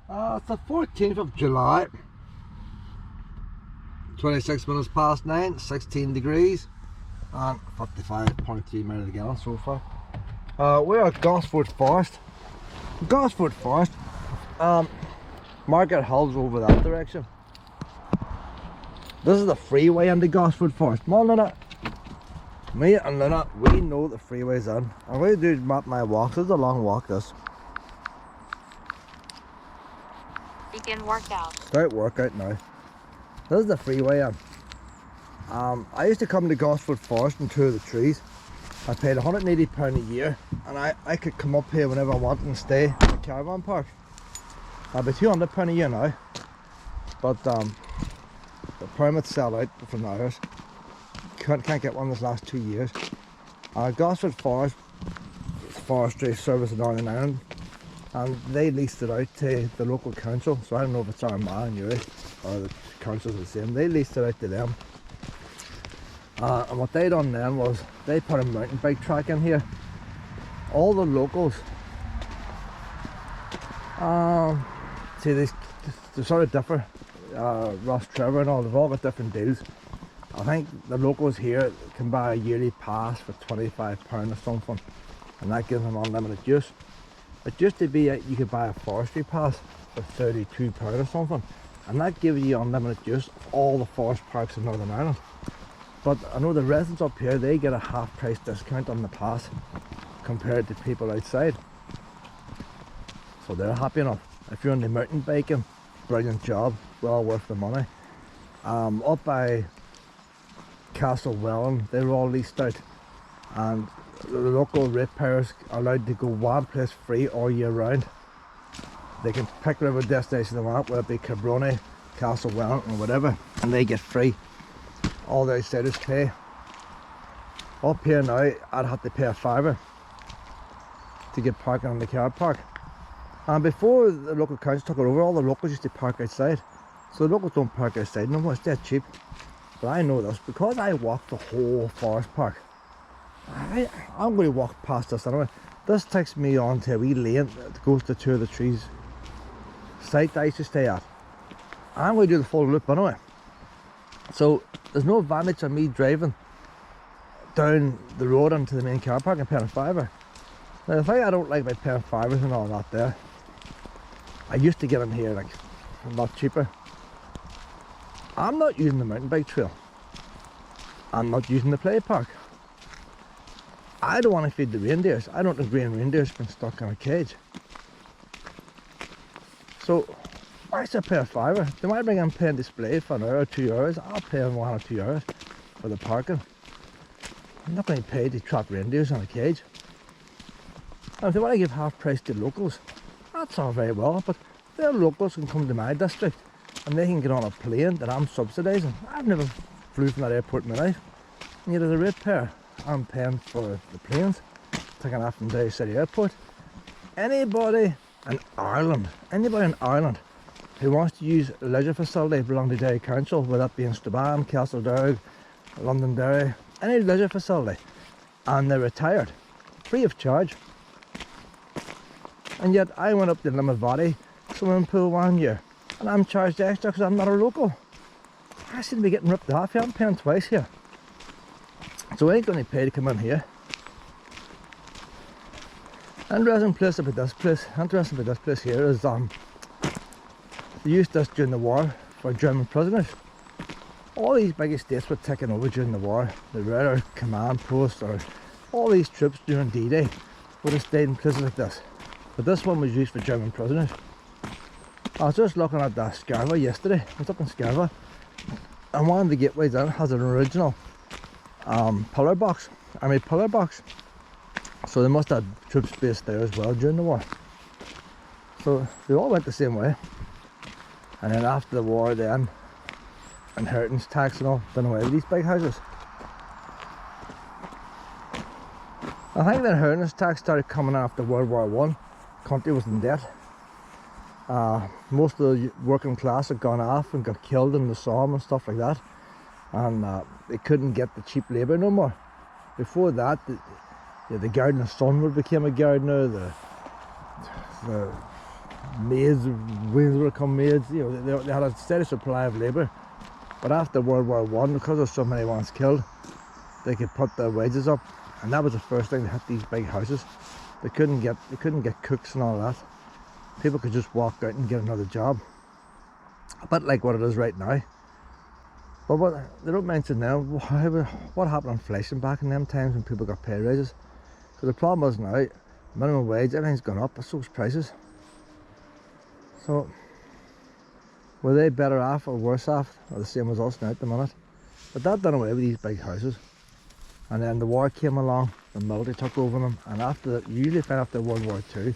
It's the 14th of July, 26 minutes past 9, 16 degrees, and 55.3 miles a gallon so far. We're at Gosford Forest. Gosford Forest. Markethill's over that direction. This is the freeway into Gosford Forest. Come on, Luna. Me and Luna, we know the freeway's in. I'm going to do map my walk. This is a long walk, this. Begin workout. Start workout now. This is the freeway in. I used to come to Gosford Forest and tour the trees. I paid £180 a year, and I could come up here whenever I wanted and stay in the caravan park. I'll be £200 a year now, but the permits sell out from the hours. Can't get one this last 2 years. Gosford Forest Forestry Service in Northern Ireland, and they leased it out to the local council. So I don't know if it's Armagh and Uri or the council's the same. They leased it out to them. And what they done then was they put a mountain bike track in here. All the locals, see they sort of differ. Ross Trevor and all, they've all got different deals. I think the locals here can buy a yearly pass for £25 or something, and that gives them unlimited use. It used to be you could buy a forestry pass for £32 or something, and that gives you unlimited use of all the forest parks in Northern Ireland. But I know the residents up here, they get a half price discount on the pass compared to people outside. So they're happy enough. If you're into mountain biking, brilliant job, well worth the money. Up by Castle Welland, they were all leased out, and the local ratepayers are allowed to go one place free all year round. They can pick whatever destination they want, whether it be Cabroni, Castle Welland or whatever, and they get free. All the outsiders pay. Up here now, I'd have to pay a £5 to get parking on the car park. And before the local council took it over, all the locals used to park outside. So the locals don't park outside no more, it's dead cheap. But I know this because I walk the whole forest park. I'm going to walk past this anyway. This takes me on to a wee lane that goes to two of the trees site that I used to stay at. I'm going to do the full loop anyway. So there's no advantage of me driving down the road onto the main car park and paying a £5. Now the thing I don't like about paying £5 and all that there, I used to get in here like a lot cheaper. I'm not using the mountain bike trail. I'm not using the play park. I don't want to feed the reindeers. I don't want the green reindeers being stuck in a cage. So why should I pay a £5? They might bring in paying display for an hour or 2 hours. I'll pay them 1 or 2 hours for the parking. I'm not going to pay to trap reindeers in a cage. And if they want to give half price to locals, that's all very well, but their locals can come to my district and they can get on a plane that I'm subsidising. I've never flew from that airport in my life, and yet as a ratepayer I'm paying for the planes taking off from Derry City Airport. Anybody in Ireland who wants to use a leisure facility belonging to Derry Council, whether that be in Strabane, Castledown, Londonderry, any leisure facility, and they're retired, free of charge. And yet I went up to Limavady swimming pool 1 year and I'm charged extra because I'm not a local. I seem to be getting ripped off here. I'm paying twice here. So I ain't going to pay to come in here. Interesting about this place here is they used this during the war for German prisoners. All these big estates were taken over during the war. The Red Command Post or all these troops during D-Day would have stayed in places like this. But this one was used for German prisoners. I was just looking at the Scarva yesterday. I was up in Scarva, and one of the gateways in has an original pillar box, army pillar box. So they must have troops based there as well during the war. So they all went the same way. And then after the war, then inheritance tax and all done away with these big houses. I think the inheritance tax started coming after World War I. Country was in debt. Most of the working class had gone off and got killed in the Somme and stuff like that, and they couldn't get the cheap labour no more. Before that, the gardener's son became a gardener, the maids, women would come maids, you know, they had a steady supply of labour. But after World War One, because there's so many ones killed, they could put their wages up, and that was the first thing. They had these big houses. They couldn't get cooks and all that. People could just walk out and get another job, a bit like what it is right now. But what they don't mention now, what happened on inflation back in them times when people got pay raises. Because the problem is now, minimum wage, everything's gone up, but so's prices. So, were they better off or worse off, or the same as us now at the minute? But that done away with these big houses. And then the war came along, the military took over them, and after that, you usually find after World War II,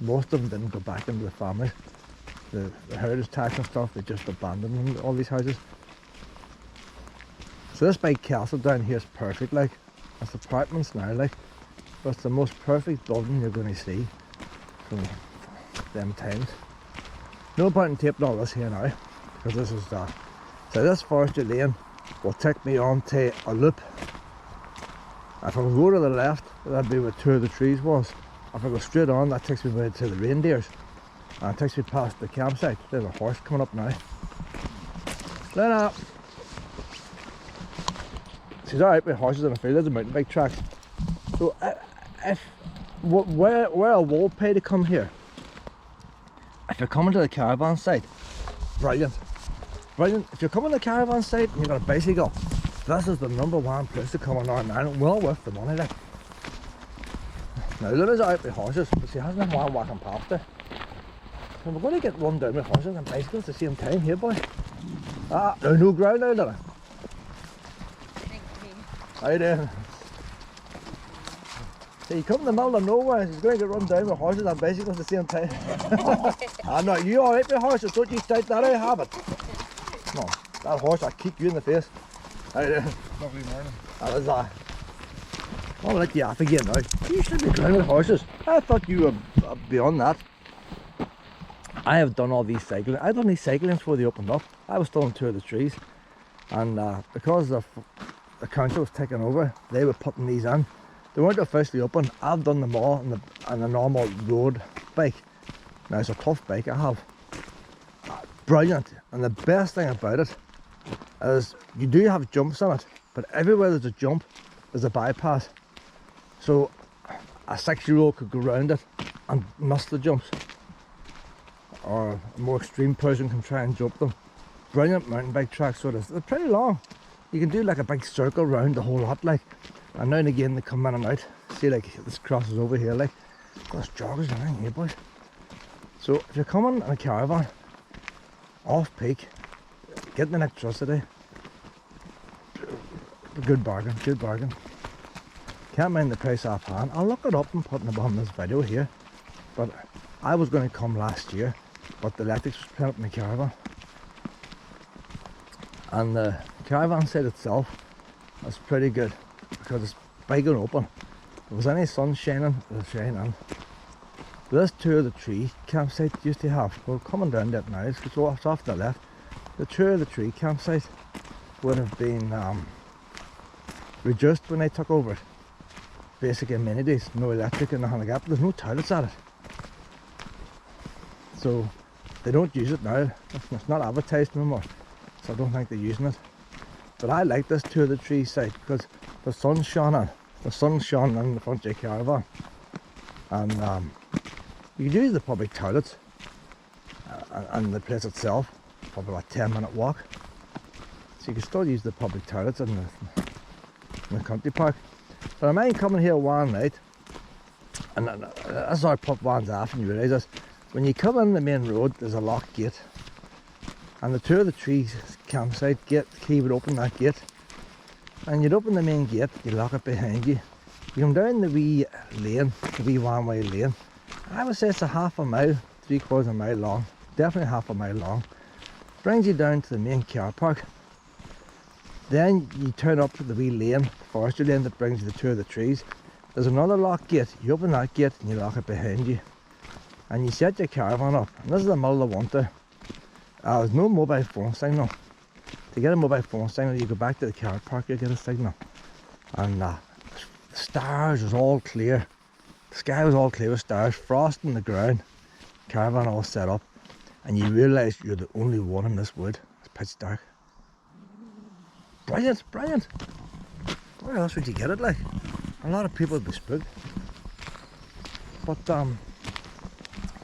most of them didn't go back into the families. The heritage tax and stuff, they just abandoned them, all these houses. So this big castle down here is perfect, like, it's apartments now, like, but it's the most perfect building you're going to see from them times. No point in taping all this here now, because this is so this forestry lane will take me on to a loop. If I go to the left, that'd be where two of the trees was. If I go straight on, that takes me right to the reindeers, and it takes me past the campsite. There's a horse coming up now. Lena! She's alright with horses in the field. There's a mountain bike track. So where a wall pay to come here, if you're coming to the caravan site, brilliant. If you're coming to the caravan site and you're going to bicycle, this is the #1 place to come on Northern Ireland. Well worth the money, like. Now Luna's out with horses, but she hasn't one walking past there. So we're going to get run down with horses and bicycles at the same time here, boy. Ah, there's no ground now, Luna. How you doing? So you come in the middle of nowhere, she's going to get run down with horses and bicycles at the same time. I'm not you alright with horses, don't you start that out of habit. No, that horse will kick you in the face. How you doing? Lovely morning. That was I'll let you off again now. You should be going with horses. I thought you were beyond that. I have done all these cycling. I've done these cyclings before they opened up. I was still in two of the trees, and because the council was taking over, they were putting these in. They weren't officially open. I've done them all on a normal road bike. Now it's a tough bike I have. Brilliant. And the best thing about it is you do have jumps on it, but everywhere there's a jump, there's a bypass. So a 6-year-old could go around it and miss the jumps, or a more extreme person can try and jump them. Brilliant mountain bike tracks, so they're pretty long. You can do like a big circle around the whole lot, like, and now and again they come in and out. See, like this crosses over here, like, there's joggers and everything here, boys. So if you're coming in a caravan off peak, getting electricity, good bargain, good bargain. Can't mind the price offhand. I'll look it up and put it on this video here. But I was going to come last year, but the electrics was playing up in the caravan. And the caravan site itself is pretty good because it's big and open. If there was any sun shining, it'll shine in. This two of the tree campsite used to have, we're coming down that now, it's off to the left. The two of the tree campsite would have been reduced when they took over it. Basic amenities, no electric and nothing like that, but there's no toilets at it. So they don't use it now. It's not advertised no more, so I don't think they're using it. But I like this two of the tree site because the sun's shone on. The sun's shone on the front of your caravan, and you can use the public toilets and the place itself. Probably about a 10-minute walk. So you can still use the public toilets in the country park. But I mind coming here one night, and that's how I put ones off, and you realise this. When you come in the main road, there's a locked gate, and the two of the trees campsite gate, the key would open that gate, and you'd open the main gate, you lock it behind you. You come down the wee lane, the wee one-way lane. I would say it's a half a mile, 3/4 a mile long, definitely half a mile long. Brings you down to the main car park. Then you turn up to the wee lane, forestry lane that brings you to two of the trees. There's another lock gate. You open that gate and you lock it behind you. And you set your caravan up. And this is the middle of winter. There's no mobile phone signal. To get a mobile phone signal, you go back to the car park, you get a signal. And the stars was all clear. The sky was all clear with stars, frost on the ground. caravan all set up, and you realise you're the only one in this wood. It's pitch dark. Brilliant, brilliant. Where else would you get it like? A lot of people would be spooked. But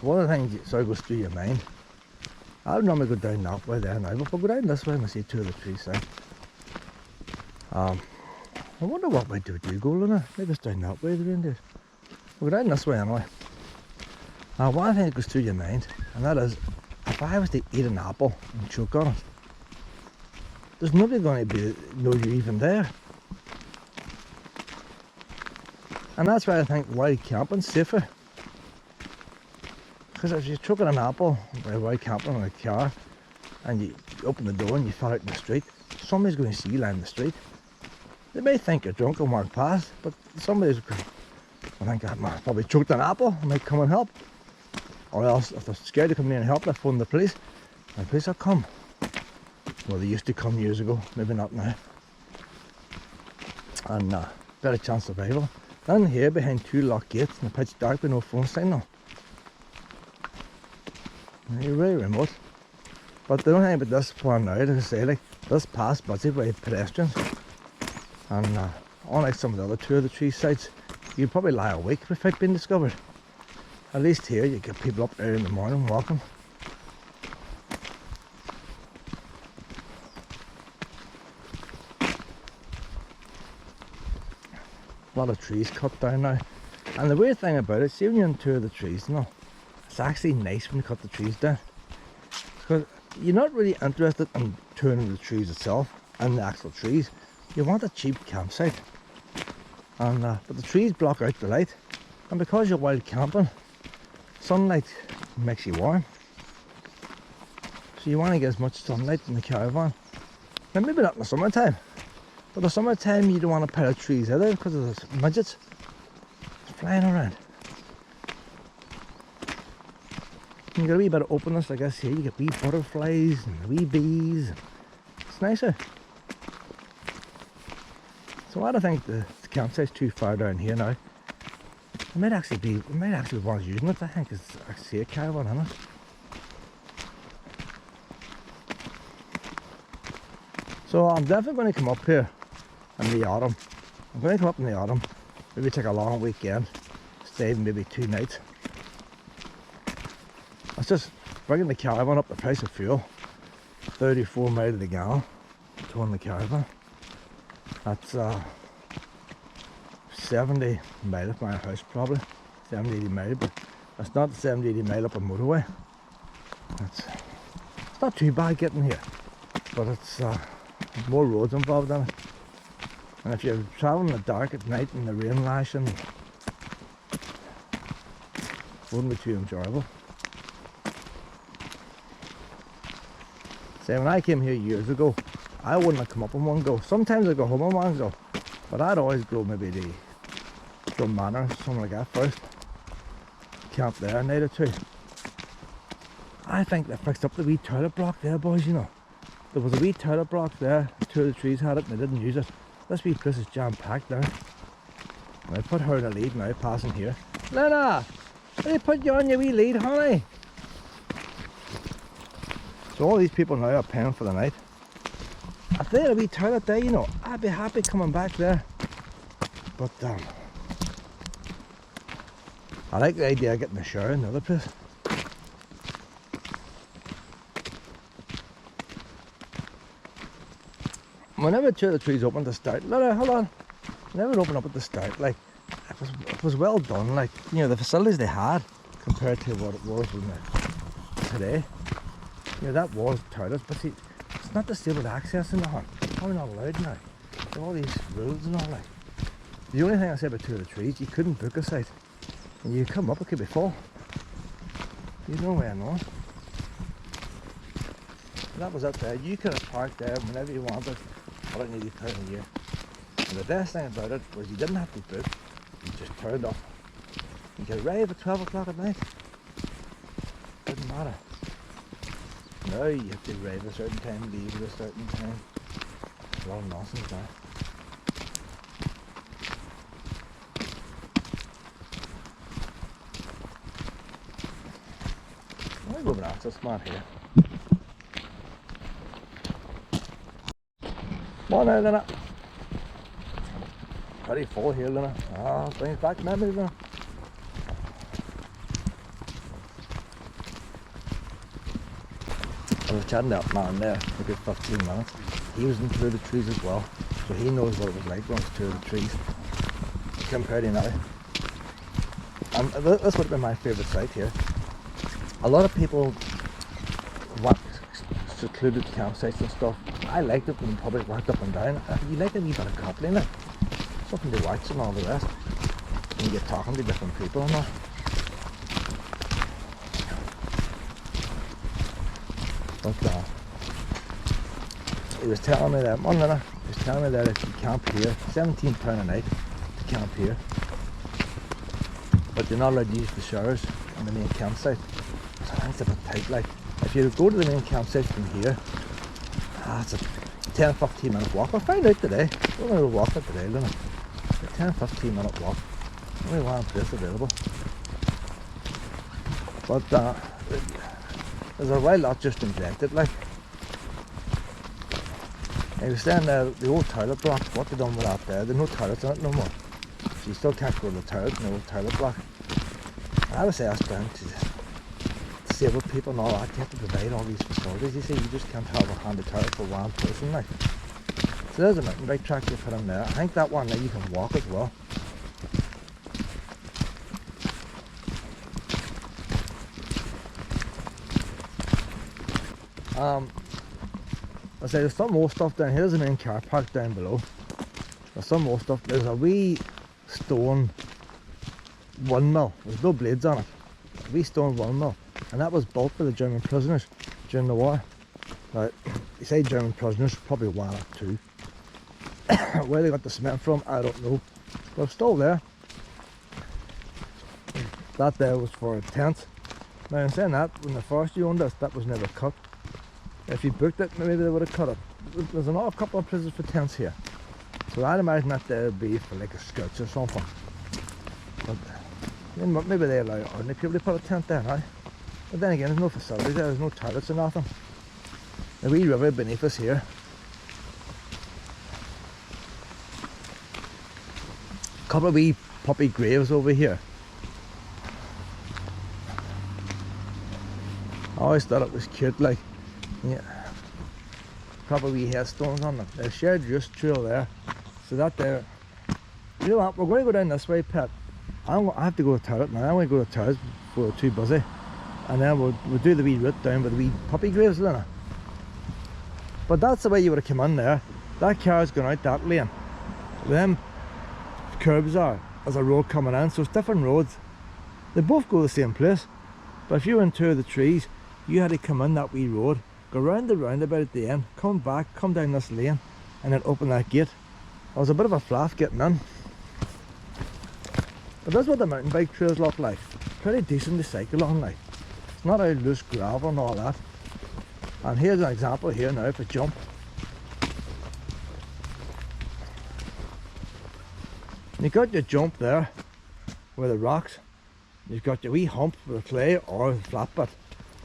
one of the things that sort of goes through your mind, I would normally go down that way there now, but if I go down this way and I see two of the trees there. I wonder what way do you go, Luna? Maybe it's down that way, the reindeers. We'll go down this way anyway. Now, one thing that goes through your mind, and that is, if I was to eat an apple and choke on it, there's nobody going to know you're even there. And that's why I think wild camping's safer. Because if you're choking an apple by wild camping in a car, and you open the door and you fall out in the street, somebody's going to see you lying in the street. They may think you're drunk and walk past, but somebody's going to think that man probably choked an apple and might come and help. Or else, if they're scared to come in and help, they phone the police, and the police will come. Well, they used to come years ago, maybe not now. And better chance of survival. Down here behind two locked gates in the pitch dark with no phone signal. You're really remote. But the only thing about this farm now, as I say, like, this path's busy by pedestrians. And unlike some of the other two of the tree sites, you'd probably lie awake without being discovered. At least here you get people up early in the morning walking. A lot of trees cut down now. And the weird thing about it, see when you're in two of the trees, it's actually nice when you cut the trees down. Because you're not really interested in turning the trees itself and the actual trees. You want a cheap campsite. And but the trees block out the light. And because you're wild camping, sunlight makes you warm. So you want to get as much sunlight in the caravan. Now maybe not in the summertime. But the summertime you don't want a pile of trees either because of the midgets flying around. And you got a wee bit of openness, I guess here. You get wee butterflies and wee bees. It's nicer. So I don't think the campsite's too far down here now. It might actually be one using it. I think it's actually a caravan in it. So I'm definitely going to come up here in the autumn. I'm going to come up in the autumn, maybe take a long weekend, stay maybe 2 nights. It's just bringing the caravan up the price of fuel, 34 miles to the gallon to run the caravan. That's 70 miles from my house probably, 70-80 miles, but it's not 70-80 miles up a motorway. It's not too bad getting here, but it's more roads involved in it. And if you're travelling in the dark at night and the rain lashing, it wouldn't be too enjoyable. See, when I came here years ago, I wouldn't have come up in one go. Sometimes I'd go home in one go, but I'd always go maybe to Drum Manor, something like that first. Camp there a night or two. I think they fixed up the wee toilet block there, boys, you know. There was a wee toilet block there, 2 of the trees had it and they didn't use it. This wee place is jam-packed now. And I put her in a lead now, passing here. Lena! They put you on your wee lead, honey! So all these people now are paying for the night. If they had a wee toilet there, you know, I'd be happy coming back there. But I like the idea of getting a shower in the other place. Whenever 2 of the trees open to start, hold on. Whenever it opened up at the start, like it was well done. Like, you know, the facilities they had compared to what it was today. You know, that was toilets, but see, it's not the same with access in the hunt. It's probably not allowed now. There are all these rules and all that. The only thing I say about 2 of the trees, you couldn't book a site. And you come up, it could be full. You know where I know. That was up there. You could have parked there whenever you wanted. I don't need you turn a year. And the best thing about it was you didn't have to book. You just turned up. You could arrive at 12 o'clock at night. Didn't matter. Now you have to arrive at a certain time, leave at a certain time. It's a lot of nonsense there. go over that, it's smart here. Come on now, Lena. Pretty full here, Lena. Ah, brings back memories, Lena. I was chatting to that man there for a good 15 minutes. He was in through the trees as well, so he knows what it was like when it was through the trees compared to now. And this would have been my favourite site here. A lot of people want secluded campsites and stuff. I liked it when the public walked up and down. You like a wee bit of company now. Something to watch and all the rest. And you get talking to different people and all. But he was telling me that one minute, he was telling me that if you camp here, £17 a night to camp here. But you're not allowed to use the showers on the main campsite. So I think it's a bit tight, like. If you go to the main campsite from here, it's a 10-15 minute walk. I'll find out today. We're going to walk it today, Luna. A 10-15 minute walk. Only one place available. But there's a while lot just invented, like. I was saying the old toilet block, what they done with that there, there's no toilets in it no more. So you still can't go to the toilet in the old toilet block. I was asked down to disabled people and all that, you have to provide all these facilities. You see, you just can't have a handy toilet for one person, like. So there's a mountain bike track you put in there. I think that one there you can walk as well. I say there's some more stuff down here. There's a main car park down below. There's some more stuff. There's a wee stone windmill. There's no blades on it. A wee stone windmill. And that was built by the German prisoners during the war. Now, you say German prisoners, probably one or two. Where they got the cement from, I don't know. But it's still there. That there was for a tent. Now, in saying that, when the forestry owned this, that was never cut. If you booked it, maybe they would have cut it. There's another couple of places for tents here. So I'd imagine that there would be for like a scouts or something. But maybe they allow ordinary people to put a tent there, right? But then again, there's no facilities there, there's no toilets or nothing. The wee river beneath us here. A couple of wee puppy graves over here. I always thought it was cute, like. Yeah, couple of wee headstones on them. There's shared use trail there. So that there. You know what? We're going to go down this way, Pet. I have to go to the toilet now. I'm going to go to the toilet before we're too busy. And then we'll do the wee route down with the wee puppy graves, isn't it? But that's the way you would have come in there. That car's going out that lane. Them curbs are as a road coming in, so it's different roads. They both go the same place. But if you were in two of the trees, you had to come in that wee road, go round the roundabout at the end, come back, come down this lane, and then open that gate. It was a bit of a flaff getting in. But that's what the mountain bike trails look like. Pretty decent to cycle on, like. It's not a loose gravel and all that. And here's an example here now for jump. You got your jump there with the rocks. You've got your wee hump with the clay or the flat bit.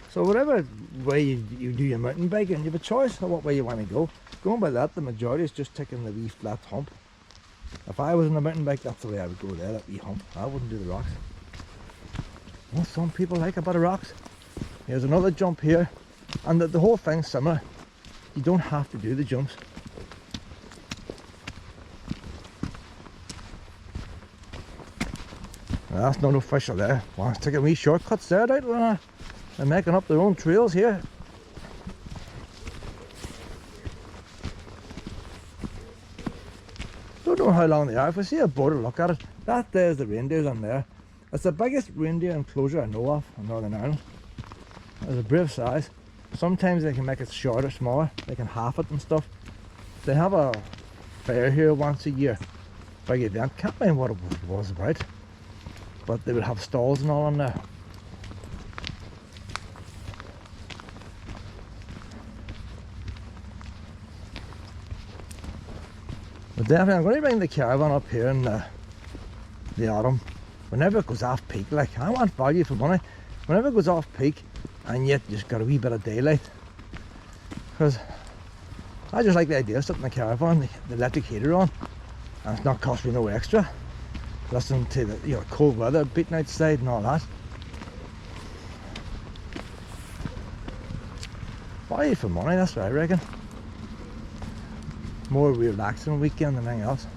So whatever way you do your mountain biking, you have a choice of what way you want to go. Going by that, the majority is just taking the wee flat hump. If I was on a mountain bike, that's the way I would go there, that wee hump. I wouldn't do the rocks. Well, some people like a bit of rocks. Here's another jump here. And the whole thing's similar. You don't have to do the jumps. Well, that's not official there. Well, it's taking wee shortcuts there, right? They're making up their own trails here. Don't know how long they are. If I see a boat, look at it. That there's the reindeers on there. It's the biggest reindeer enclosure I know of in Northern Ireland. It's a brave size. Sometimes they can make it shorter, smaller. They can half it and stuff. They have a fair here once a year. Big event. Can't remember what it was about. But they would have stalls and all in there. But definitely I'm going to bring the caravan up here in the autumn. Whenever it goes off peak, like, I want value for money. Whenever it goes off peak and yet you just got a wee bit of daylight. Because I just like the idea of sitting in the caravan, the electric heater on, and it's not costing me no extra. Listening to the cold weather beating outside and all that. Value for money, that's what I reckon. More relaxing weekend than anything else.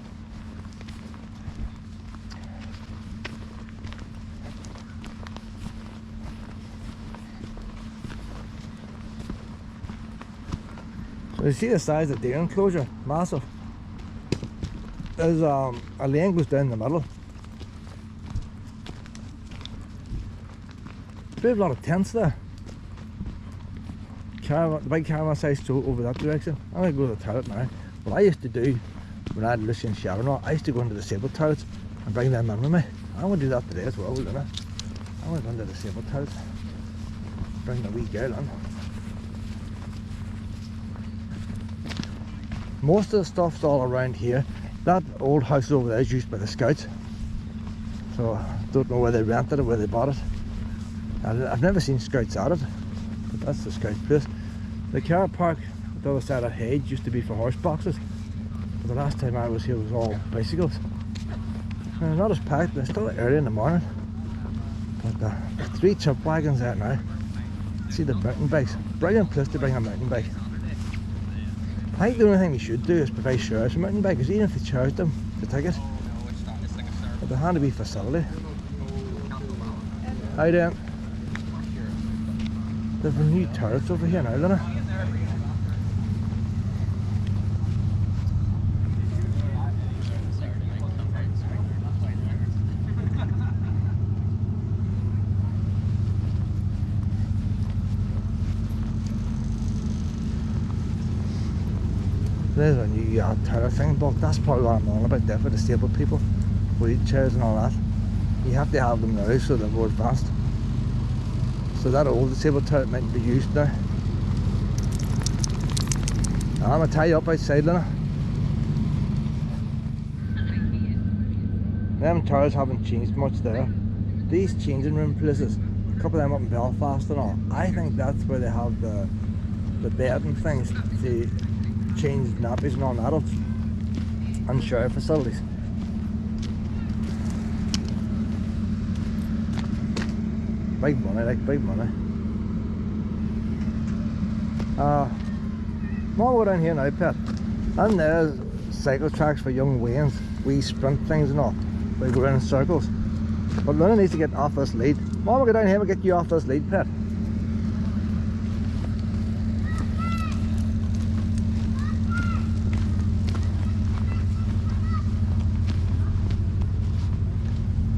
So you see the size of the deer enclosure, massive. There's a lane goes down the middle. We have a lot of tents there. The big caravan size too over that direction. I'm going to go to the toilet now. What I used to do when I had Lucy and Sharon, I used to go into the disabled toilets and bring them in with me. I'm going to do that today as well, wouldn't I? I'm going to go into the disabled toilets, bring the wee girl in. Most of the stuff's all around here. That old house over there is used by the Scouts. So I don't know where they rented it or where they bought it. I've never seen Scouts at it, but that's the Scouts place. The car park at the other side of Hedge used to be for horse boxes, but the last time I was here it was all bicycles. Not as packed, it's still early in the morning. But the 3 chip wagons there now. See the mountain bikes. Brilliant place to bring a mountain bike. I think the only thing they should do is provide shares for mountain bikers, even if they charge them the ticket. But there had to be facility. How then? There's new turrets over here now, isn't there? There's a new turret thing, but that's probably what I'm on about there for disabled people. Wheelchairs and all that. You have to have them now so they're more advanced. So that old disabled turret might be used now. I'm going to tie you up outside, Lena. Them turrets haven't changed much there. These changing room places, a couple of them up in Belfast and all, I think that's where they have the bed and things to change nappies and on adults and shower facilities. Big money, like big money. We'll go down here now, Pet. And there's cycle tracks for young Waynes, wee sprint things and all, where you go around in circles. But Luna needs to get off this lead. Mom, we'll go down here and get you off this lead, Pet.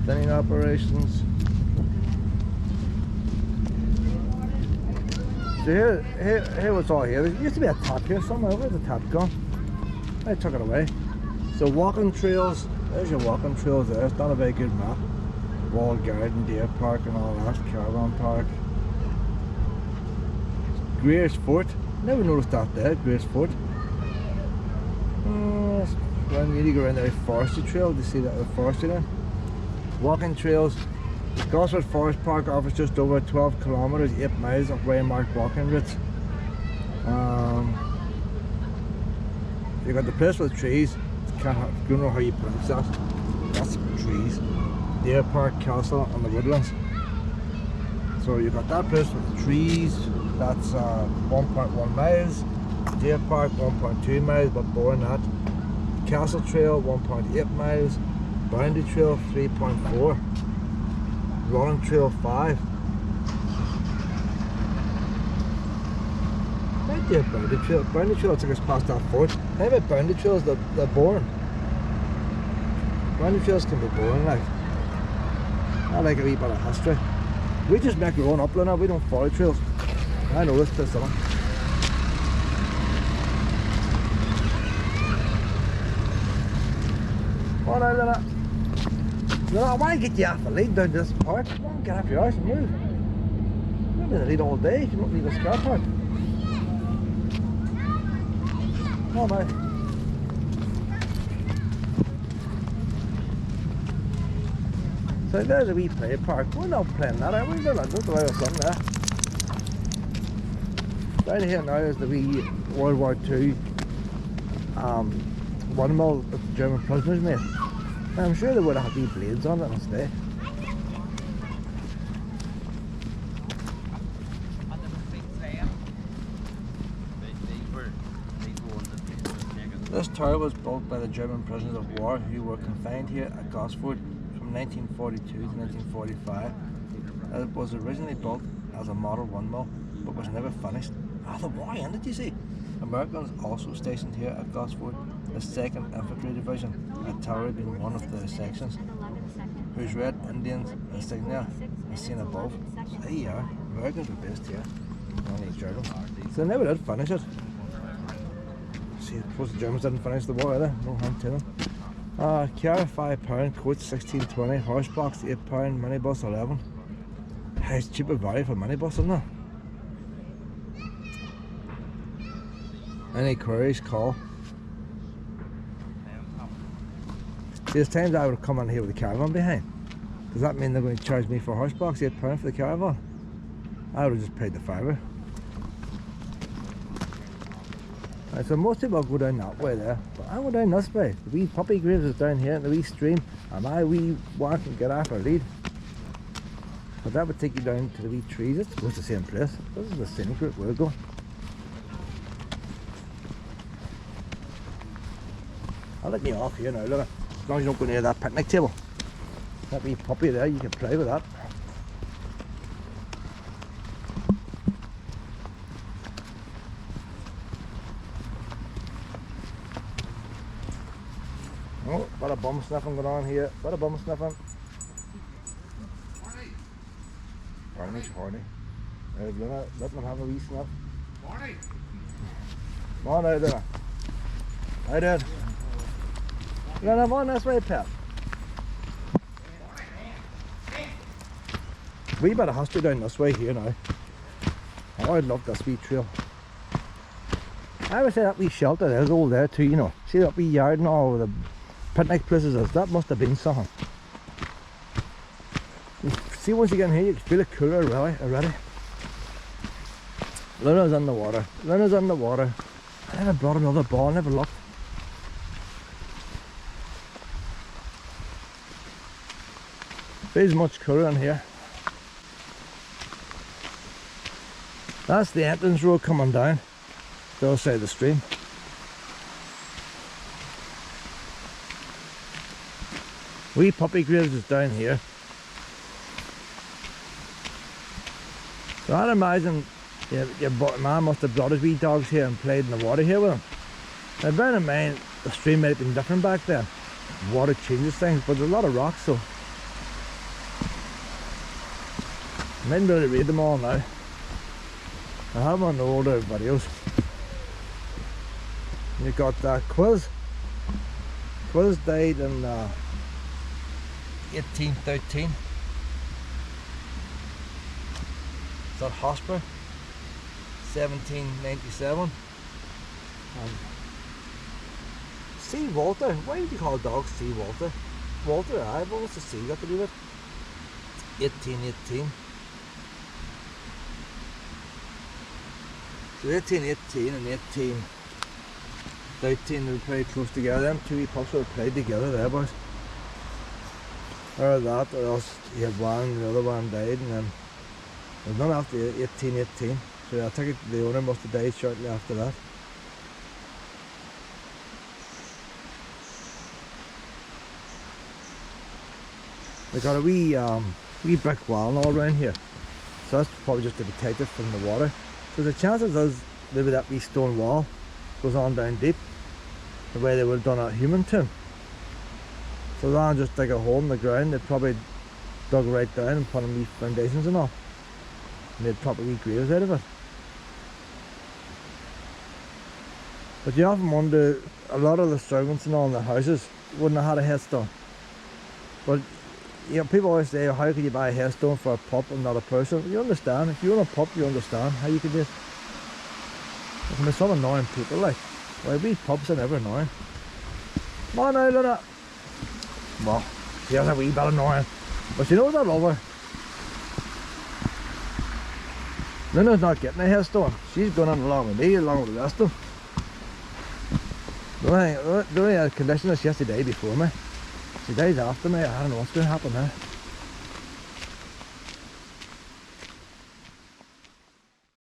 Thinning operations. So here what's all here. There used to be a tap here somewhere. Where's the tap gone? I took it away. So walking trails, there's your walking trails there. It's not a very good map. Walled garden, deer park and all that. Caravan park. Greer's Fort. Never noticed that there, Greer's Fort. When you need to go around the forestry trail, do you see that forestry there? Walking trails. Gosford Forest Park offers just over 12 kilometres, 8 miles of waymarked walking routes. You got the place with the trees. Don't know how you pronounce that. That's trees. Deer Park, Castle, and the woodlands. So you got that place with the trees. That's 1.1 miles. Deer Park 1.2 miles, but boring that. Castle Trail 1.8 miles. Boundary Trail 3.4. Running Trail 5. Right there, Boundary Trail. Boundary Trail took us past that fort. How about Boundary Trails? They're boring. Boundary Trails can be boring, like. I like a wee bit of history. We just make our own up now. We don't follow trails. I know this place, Come on out, Lena. I want to get you off the lead down to this park. Come on, get off your arse and move. You'll be in the lead all day if you don't leave this car park. Come on out. So there's a wee play park. We're not playing that, are we? There's a way or something there. Down here now is the wee World War II windmill that the German prisoners made. Now, I'm sure they would have had these blades on it instead. This tower was built by the German prisoners of war who were confined here at Gosford from 1942 to 1945. It was originally built as a model windmill but was never finished. The war ended, you see. Americans also stationed here at Gosford, the 2nd Infantry Division, artillery being one of the sections, whose red Indians insignia is seen above. So there you are, Americans were based here, only Germans. So they never did finish it. See, I suppose the Germans didn't finish the war either, no harm to them. Car £5, coach 16.20, horse box £8, minibus 11. It's cheaper value for minibus, isn't it? Any queries, call. See, there's times I would have come in here with a caravan behind. Does that mean they're going to charge me for a horse box £8 for the caravan? I would have just paid the fiver. Right, so most people go down that way there, but I go down this way. The wee puppy graves is down here, and the wee stream, and my wee walk and get after a lead. But that would take you down to the wee trees. It's the same place. This is the scenic route we're going. I'll let me off here now, look, as long as you don't go near that picnic table. That wee puppy there, you can play with that. Oh, got a bum sniffing going on here. Got a bum sniffing. Horny's horny. Let them have a wee sniff. Horny! Come on out there. How did? Run up on this way, pal. We better hustle down this way here now. Oh, I love this wee trail. I would say that wee shelter there's all there too, you know. See that wee yard and all the picnic places is? That must have been something. You see, once you get in here, you can feel it cooler already. Luna's in the water. Luna's in the water. I never brought another ball, I never looked. Feels much cooler in here. That's the entrance road coming down the other side of the stream. Wee puppy graves is down here. So I'd imagine your man must have brought his wee dogs here and played in the water here with them. Now bear in mind the stream might have been different back then. Water changes things, but there's a lot of rocks, so I mightn't be able to read them all now. I have them on the older videos. You got Quiz. Quiz died in 1813. Is that Hosper? 1797. C. Walter. Why would you call dogs C. Walter? Walter, aye, what was the C got to do with? 1818. So 1818 and 1813 they were pretty close together. Them two wee pups were played together there, boys. Or that, or else you had one and the other one died, and then there's none after 1818. So I think the owner must have died shortly after that. They got a wee brick wall and all around here, so that's probably just to protect it from the water. So the chances is maybe that wee stone wall goes on down deep, the way they would have done a human tomb. So rather than just dig a hole in the ground, they'd probably dug right down and put in wee foundations and all, and made proper wee graves out of it. But you often wonder, a lot of the servants and all in the houses wouldn't have had a headstone. But you know, people always say, how could you buy a headstone for a pup and not a person? You understand, if you own a pup, you understand how you could do it. There can be some annoying people, like, well, we pups are never annoying. Come on now, Luna. Well, she's a wee bit annoying, but she knows I love her. Luna's not getting a hailstorm. She's going on along with me, along with the rest of them. The only condition is she has to die before me. She dies after me. I don't know what's going to happen now.